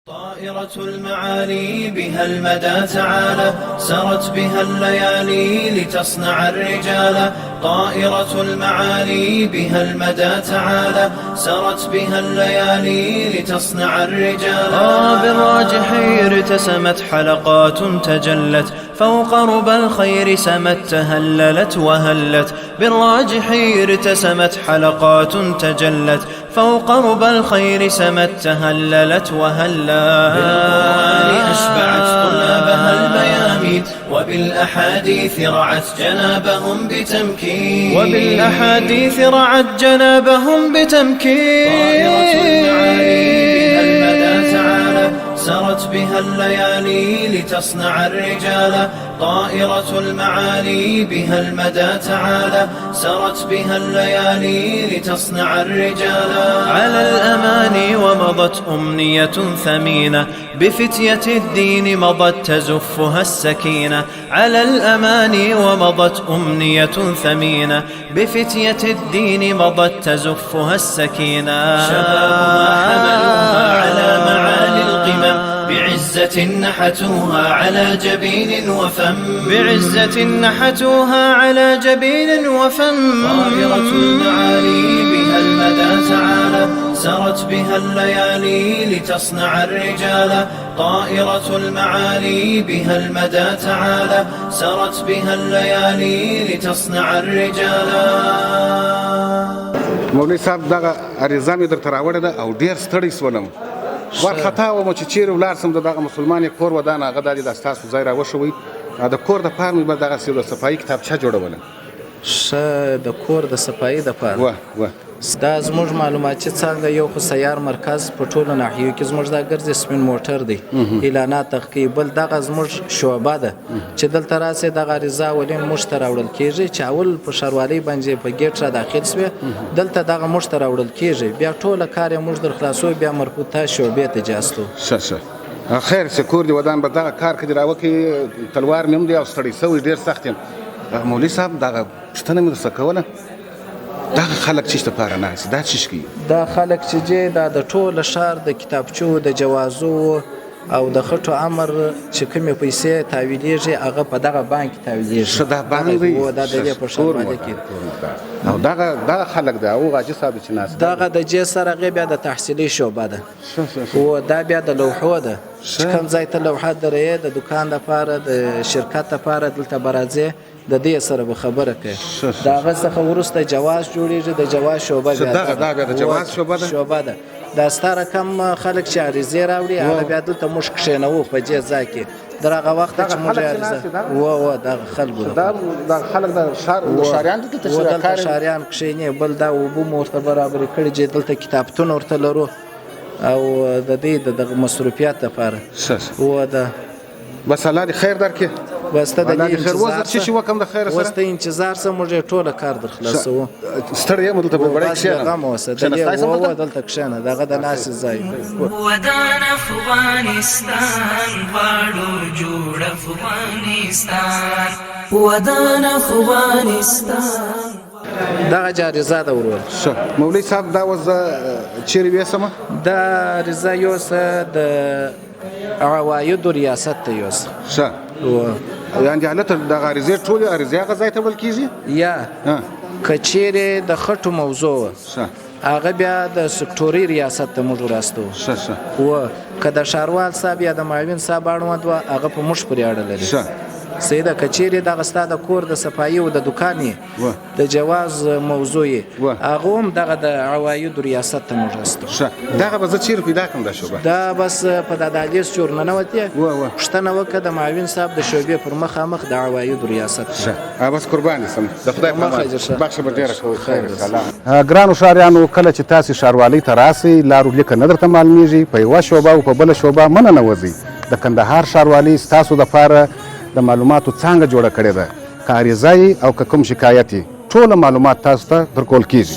طائرة المعالي بها المدى تعالى، سرت بها الليالي لتصنع الرجال. طائرة المعالي بها المدى تعالى، سرت بها الليالي لتصنع الرجال. بالراجح ارتسمت حلقات تجلت، فوق ربى الخير سمت تهللت وهلت. بالراجح ارتسمت حلقات تجلت، فوق ربى الخير سمت تهللت وهلت. بالقرآن أشبعت طلابها الميامين، وبالأحاديث رعت جنابهم بتمكين. وبالأحاديث رعت جنابهم بتمكين. طائرة المعالي بها المدى تعالى، سرت بها الليالي لتصنع الرجال. طائرة المعالي بها المدى تعالى، سرت بها الليالي لتصنع الرجال. على الأماني ومضت أمنية ثمينة، بفتية الدين مضت تزفها السكينة. على الأماني ومضت أمنية ثمينة، بفتية الدين مضت تزفها السكينة. شبابها حملوها على معالي القمم، بعزة نحتوها على جبين وفم. بعزة نحتوها على جبين وفم. طائرة المعالي بها المدى تعالى، سرت بها الليالي لتصنع الرجال. طائرة المعالي بها المدى تعالى، سرت بها الليالي لتصنع الرجال. مولوي صاحب دغه عریضه مې درته راوړې ده او ډېر ستړی شولم. وارخطا وم چې چیرې ولاړ شم د دغه مسلمان کور ودان هغه دا د ستاسو ځای راوښوئ. د کور دپاره مې به دغسې د صفایي کتابچه جوړوله. ښه، د کور د صفایي دپاره دا زموږ معلوماتي څانګه یو خو سیار مرکز په ټولو ناحیو کې زموږ دا ګرځي، سپین موټر دی، اعلانات تحقیق. بل دغه زموږ شعبه ده چې دلته راسې دغه عریضه اولین موږ ته راوړل کېږي، چې اول په ښاروالۍ باندې په ګیټ را داخل شوې، دلته دغه موږ ته راوړل کېږي. بیا ټوله کار یې موږ در خلاصوو، بیا مربوطه شعبې ته جاستو. ښه خیر چې کور دې ودان به دغه کار که دې راوکړي. تلوار مې هم دی او ستړی سوی ډېر سخت یم. مولوي صاحب دغه پوښتنه مې درڅه کوله، دغه خلک چیش دپاره ناست دا چیش کوي؟ دا خلک چې دی دا د ټوله ښار د کتابچو د جوازو او د خټو امر چې کومې پیسې تاویلیږي هغه په دغه بانک کې تاویلیږي. ښه دا بانک دی، دا د دې په ښاروالۍ کې. او دغه خلک دی او غاجي صاحب چې ناست دغه د جې سره هغې بیا د تحصیلي شعبه ده، او دا بیا د لوحو ده چې کوم ځای ته لوحه درې د دکان دپاره د شرکت دپاره دلته به راځې، د دې سره به خبره کوي. د هغه څخه وروسته جواز جوړېږي، د جواز شعبه دا بیا د جواز شعبه ده. دا ستا رقم خلک چې عریضې راوړي هغه بیا دلته موږ کښېنوو په دې ځای کې. در هغه وخت چې موږ عریضه دغه خلکو دا خلک د ښاریان دلته ښاریان کښېني. بل دا اوبه مو ورته برابرې کړي چې دلته کتابتون ورته لرو او د دې د دغه مصروفیات دپاره. بس الله دې خیر درکړي. بس ته د دې انتظار څه شي وکړم د خیره سره؟ اوس ته انتظار څه، موږ یې ټوله کار در خلاصوو. ستړی یم دلته په بړی کښېنم. غم اوسه دلته کښېنه، دغه د ناستې ځای. ودان افغانستان غواړو جوړ افغانستان، ودان افغانستان. دغه عریضه ده ورور. ښه مولوي صاحب دا اوس چیرې ویسمه؟ دا عریضه یوسه د عوایدو ریاست ته یوسه. ښه یعنې هلته دغه عریضې ټولې عریضې هغه ځای ته وړل کېږي؟ یا که چیرې د خټو موضوع وه هغه بیا د سکټوري ریاست ته موږ راستو. و که د ښاروال صاحب یا د معاون صاحب اړوند وه هغه په موږ پورې اړه لري. سیده که چیرې دغه ستا د کور د صفایي او د دکان یې د جواز موضوع یې هغه هم دغه د عوایدو ریاست ته موږ راستو. دغه به زه چیرې پیدا کړم دا شعبه؟ دا بس په دا دهلیز چې ورننوتې پوښتنه وکړه د معاون صاحب د شعبې پر مخامخ د عوایدو ریاست. بس قربان دې سم، د خدای په امان. بخښه به ډېره کوئ. خیر ګرانو ښاریانو، کله چې تاسې ښاروالۍ ته راسئ لارو لیکه نه درته معلومیږي، په یوه شعبه او په بله شعبه مه ننوځئ. د کندهار ښاروالۍ ستاسو دپاره د معلوماتو څانګه جوړه کړې ده. که عریضه یې او که کوم شکایت یې ټوله معلومات تاسو ته درکول کېږي.